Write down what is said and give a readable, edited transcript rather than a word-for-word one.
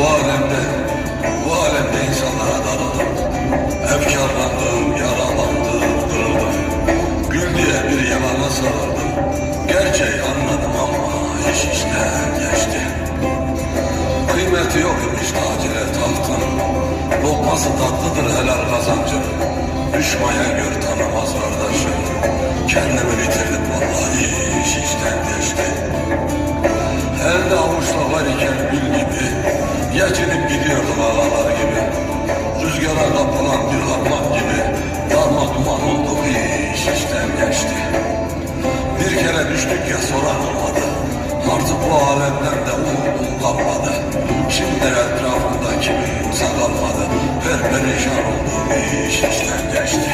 alemde, bu alemde insanlara darıldım. Efkarlandım, yaralandım, kırıldım. Gül diye bir yalana sarıldım. Gerçeği anladım ama iş işten geçti. Kıymeti yok imiş tacire tahtın. Lokması tatlıdır helal kazancı. Düşmaya gör tanımaz kardeşim. Kendimi bitirdim vallahi iş işten geçti. Elde avuçla var iken gül gibi, geçinip gidiyordum ağalar gibi. Rüzgara kapılan bir harman gibi, darma duman olduk iş işten geçti. Bir kere düştük ya soran olmadı, artık bu alemden de umudum kalmadı. Şimdi etrafımda kimse kalmadı, perperişan oldum iş işten geçti.